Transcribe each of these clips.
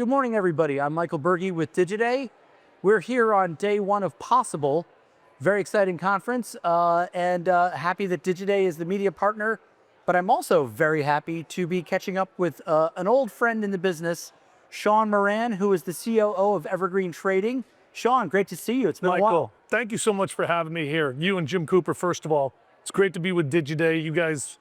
Good morning, everybody. I'm Michael Berge with Digiday. We're here on day one of Possible. Very exciting conference, and happy that Digiday is the media partner. But I'm also very happy to be catching up with an old friend in the business, Sean Moran, who is the COO of Evergreen Trading. Sean, great to see you. It's been a while. Michael, thank you so much for having me here. You and Jim Cooper, first of all. It's great to be with Digiday. You guys,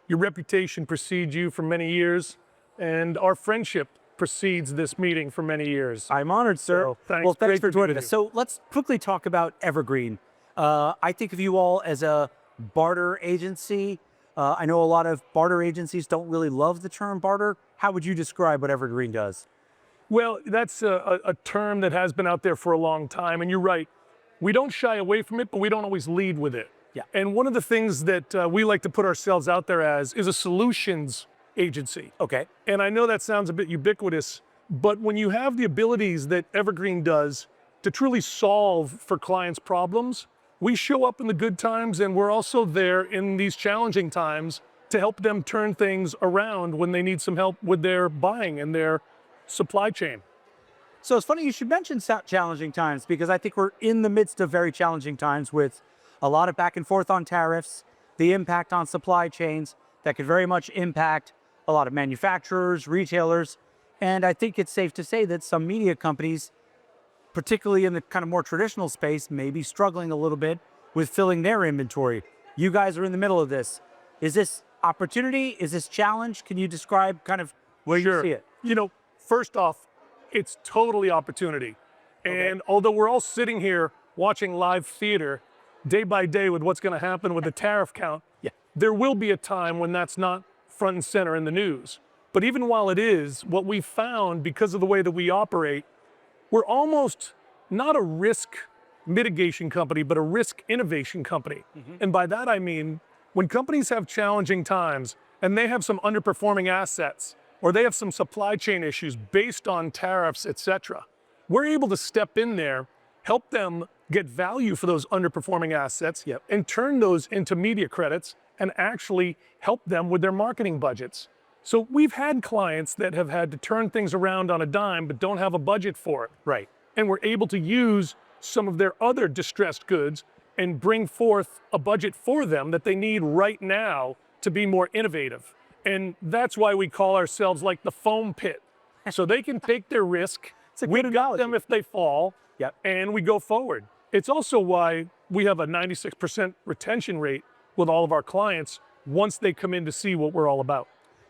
your reputation precedes you for many years, and our friendship precedes this meeting for many years. I'm honored, sir. So, thanks. Well, thanks Great for to be joining with us. you. So let's quickly talk about Evergreen. I think of you all as a barter agency. I know a lot of barter agencies don't really love the term barter. How would you describe what Evergreen does? Well, that's a term that has been out there for a long time, and you're right. We don't shy away from it, but we don't always lead with it. Yeah. And one of the things that we like to put ourselves out there as is a solutions agency. Okay. And I know that sounds a bit ubiquitous, but when you have the abilities that Evergreen does to truly solve for clients' problems, we show up in the good times, and we're also there in these challenging times to help them turn things around when they need some help with their buying and their supply chain. So it's funny you should mention challenging times, because I think we're in the midst of very challenging times with a lot of back and forth on tariffs, the impact on supply chains that could very much impact a lot of manufacturers, retailers, and I think it's safe to say that some media companies, particularly in the kind of more traditional space, may be struggling a little bit with filling their inventory. You guys are in the middle of this. Is this opportunity? Is this challenge? Can you describe kind of where you see it? You know, first off, it's totally opportunity. And although we're all sitting here watching live theater day by day with what's going to happen with the tariff count, there will be a time when that's not front and center in the news. But even while it is, what we found because of the way that we operate, we're almost not a risk mitigation company, but a risk innovation company. And by that I mean, when companies have challenging times and they have some underperforming assets, or they have some supply chain issues based on tariffs, et cetera, we're able to step in there, help them get value for those underperforming assets, and turn those into media credits and actually help them with their marketing budgets. So we've had clients that have had to turn things around on a dime but don't have a budget for it. Right. And we're able to use some of their other distressed goods and bring forth a budget for them that they need right now to be more innovative. And that's why we call ourselves like the foam pit. So they can take their risk, we got them if they fall, and we go forward. It's also why we have a 96% retention rate with all of our clients once they come in to see what we're all about.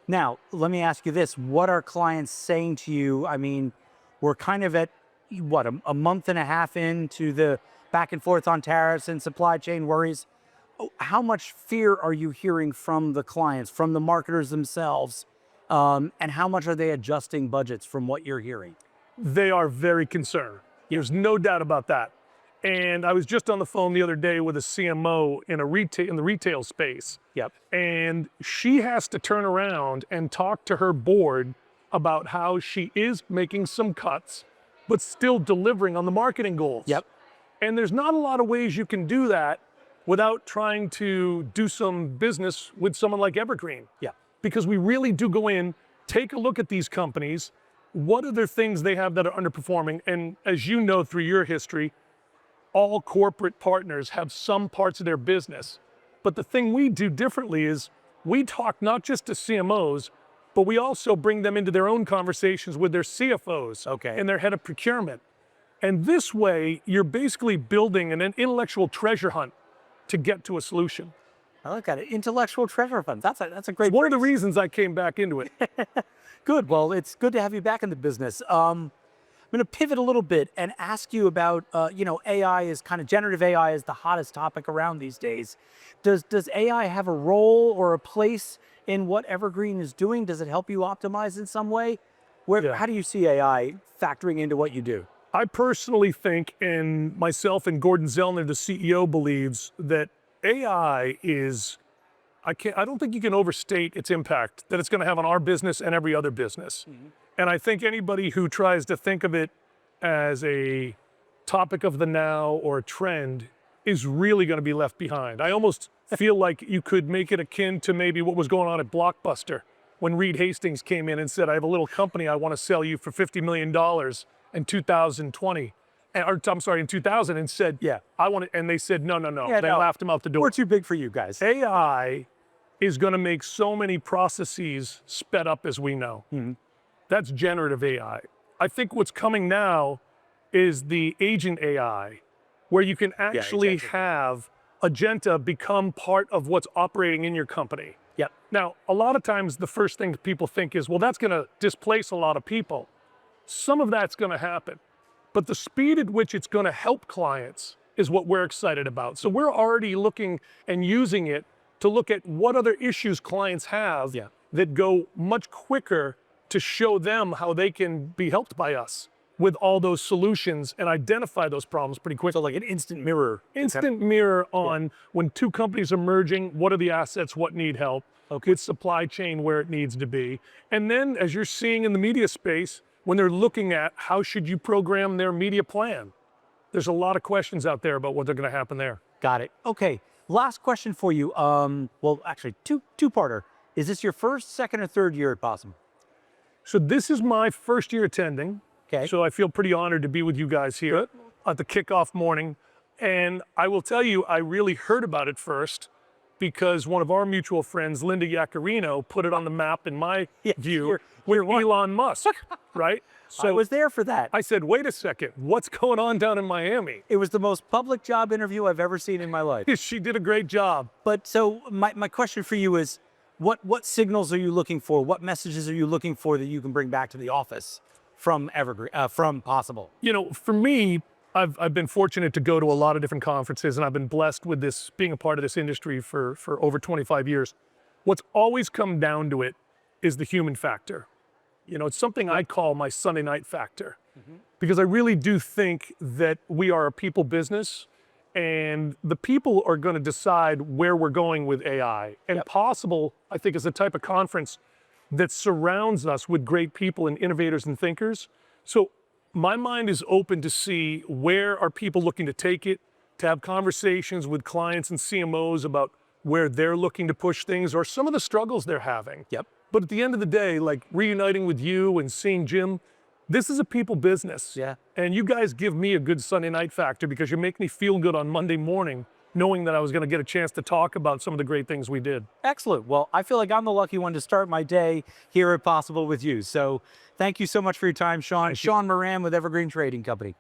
Now, let me ask you this. What are clients saying to you? I mean, we're kind of at, what, a month and a half into the back and forth on tariffs and supply chain worries. How much fear are you hearing from the clients, from the marketers themselves? And how much are they adjusting budgets from what you're hearing? They are very concerned. There's no doubt about that. And I was just on the phone the other day with a CMO in the retail space. And she has to turn around and talk to her board about how she is making some cuts, but still delivering on the marketing goals. And there's not a lot of ways you can do that without trying to do some business with someone like Evergreen. Because we really do go in, take a look at these companies, what other things they have that are underperforming. And as you know through your history, all corporate partners have some parts of their business. But the thing we do differently is we talk not just to CMOs, but we also bring them into their own conversations with their CFOs and their head of procurement. And this way, you're basically building an intellectual treasure hunt to get to a solution. I like that. Intellectual treasure hunt. That's a great It's one of the reasons I came back into it. Good. Well, it's good to have you back in the business. I'm going to pivot a little bit and ask you about, AI is kind of, generative AI is the hottest topic around these days. Does AI have a role or a place in what Evergreen is doing? Does it help you optimize in some way? How do you see AI factoring into what you do? I personally think, and myself and Gordon Zellner, the CEO, believes that AI is, I don't think you can overstate its impact that it's going to have on our business and every other business. And I think anybody who tries to think of it as a topic of the now or a trend is really going to be left behind. I almost feel like you could make it akin to maybe what was going on at Blockbuster when Reed Hastings came in and said, I have a little company I want to sell you for $50 million in 2020. Or I'm sorry, in 2000, and said, Yeah. I want it. And they said, no, no, no. Yeah, They no. laughed him out the door. We're too big for you guys. AI is going to make so many processes sped up as we know. That's generative AI. I think what's coming now is the agent AI, where you can actually have Agenta become part of what's operating in your company. Yep. Now, a lot of times the first thing people think is, well, that's going to displace a lot of people. Some of that's going to happen, but the speed at which it's going to help clients is what we're excited about. So we're already looking and using it to look at what other issues clients have that go much quicker to show them how they can be helped by us with all those solutions and identify those problems pretty quickly. So like an instant mirror. Instant mirror on when two companies are merging, what are the assets, what need help, with supply chain where it needs to be. And then as you're seeing in the media space, when they're looking at how should you program their media plan, there's a lot of questions out there about what they're going to happen there. Got it. Okay. Last question for you. Well, actually, two-parter. Is this your first, second, or third year at Bosom? So this is my first year attending. Okay. So I feel pretty honored to be with you guys here at the kickoff morning. And I will tell you, I really heard about it first because one of our mutual friends, Linda Yaccarino, put it on the map in my view with Elon Musk, right? So I was there for that. I said, wait a second, what's going on down in Miami? It was the most public job interview I've ever seen in my life. She did a great job. But so my question for you is, what signals are you looking for? What messages are you looking for that you can bring back to the office from Evergreen, from Possible? You know, for me, I've been fortunate to go to a lot of different conferences, and I've been blessed with this, being a part of this industry for over 25 years. What's always come down to it is the human factor. You know, it's something I call my Sunday night factor, because I really do think that we are a people business, and the people are going to decide where we're going with AI. And Possible, I think, is the type of conference that surrounds us with great people and innovators and thinkers. So my mind is open to see where are people looking to take it, to have conversations with clients and CMOs about where they're looking to push things or some of the struggles they're having. But at the end of the day, like reuniting with you and seeing Jim, this is a people business. And you guys give me a good Sunday night factor because you make me feel good on Monday morning, knowing that I was going to get a chance to talk about some of the great things we did. Excellent. Well, I feel like I'm the lucky one to start my day here at Possible with you. So thank you so much for your time, Sean. Sean Moran with Evergreen Trading Company.